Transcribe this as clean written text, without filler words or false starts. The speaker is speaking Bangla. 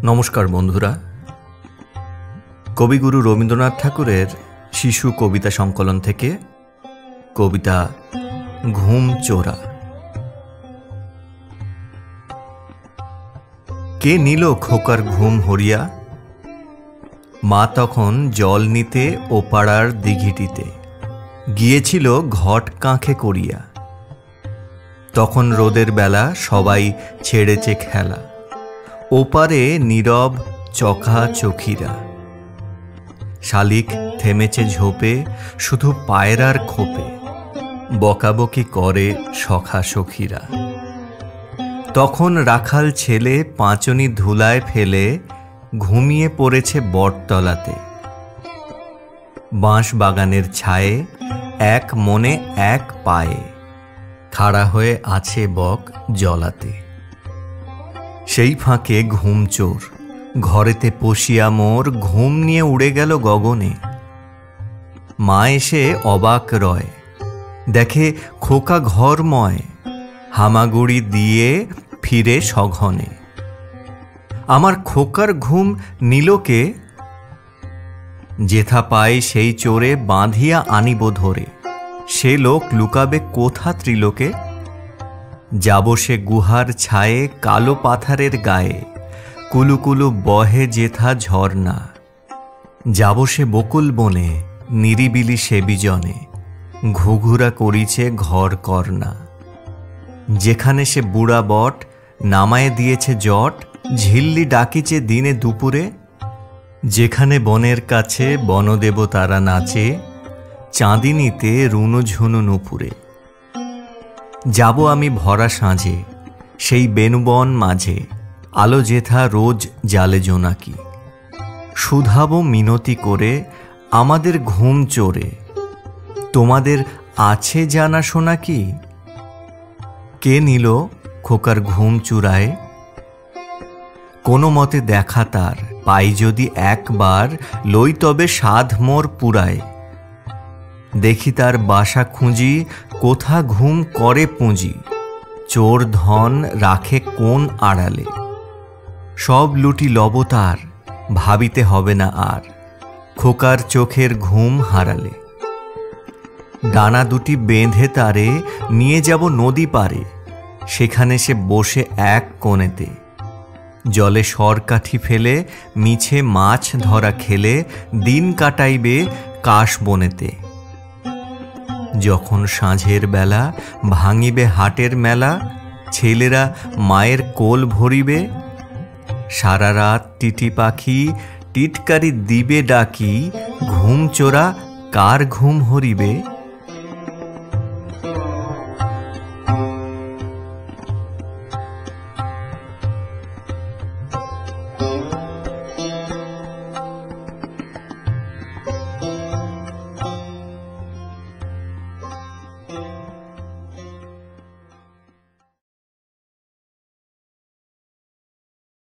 নমস্কার বন্ধুরা, কবিগুরু রবীন্দ্রনাথ ঠাকুরের শিশু কবিতা সংকলন থেকে কবিতা ঘুম চোরা। কে নিল খোকার ঘুম হরিয়া? মা তখন জল নিতে ওপাড়ার দিঘিটিতে গিয়েছিল ঘট কাঁখে করিয়া। তখন রোদের বেলা সবাই ছেড়েছে খেলা, ওপারে নীরব চোখা চোখিরা। শালিক থেমেছে ঝোপে, শুধু পায়রার খোপে বকাবকি করে সখা সখীরা। তখন রাখাল ছেলে পাঁচনি ধুলায় ফেলে ঘুমিয়ে পড়েছে বটতলাতে। বাঁশ বাগানের ছায়ে এক মনে এক পায়ে খাড়া হয়ে আছে বক জলাতে। সেই ফাঁকে ঘুম চোর ঘরেতে পশিয়া মোর ঘুম নিয়ে উড়ে গেল গগনে। মা এসে অবাক রয়, দেখে খোকা ঘরময়, হামাগুড়ি দিয়ে ফিরে সঘনে। আমার খোকার ঘুম নিলকে? যেথা পায় সেই চোরে বাঁধিয়া আনিব ধরে। সে লোক লুকাবে কোথা ত্রিলোকে? যাব সে গুহার ছায়ে কালো পাথারের গায়ে, কুলুকুলু বহে যেথা ঝর্ণা। যাব সে বকুল বনে নিরিবিলি সে বিজনে, ঘুঘুরা করিছে ঘর করনা। যেখানে সে বুড়া বট নামায়ে দিয়েছে জট, ঝিল্লি ডাকিছে দিনে দুপুরে। যেখানে বনের কাছে বনদেবতারা নাচে, চাঁদিনীতে রুনু ঝুনু নুপুরে। যাব আমি ভরা সাঁঝে সেই বেনুবন মাঝে, আলো যেথা রোজ জালে জোনাকি। শুধাবো মিনতি করে আমাদের ঘুম চোরে, তোমাদের আছে জানা শোনা কি? কে নিল খোকার ঘুম চুরায়? কোনো মতে দেখা তার পাই যদি একবার, লই তবে সাধ মোর পুরায়। দেখি তার বাসা খুঁজি কোথা ঘুম করে পুঁজি, চোর ধন রাখে কোন আড়ালে। সব লুটি লব তার, ভাবিতে হবে না আর খোকার চোখের ঘুম হারালে। ডানা দুটি বেঁধে তারে নিয়ে যাব নদী পারে, সেখানে সে বসে এক কোণেতে। জলে সরকাঠি ফেলে মিছে মাছ ধরা খেলে দিন কাটাইবে কাশ বনেতে। যখন সাঁঝের বেলা ভাঙিবে হাটের মেলা, ছেলেরা মায়ের কোল ভরিবে। সারা রাত টিটি পাখি টিটকারি দিবে ডাকি, ঘুম চোরা কার ঘুম হরিবে?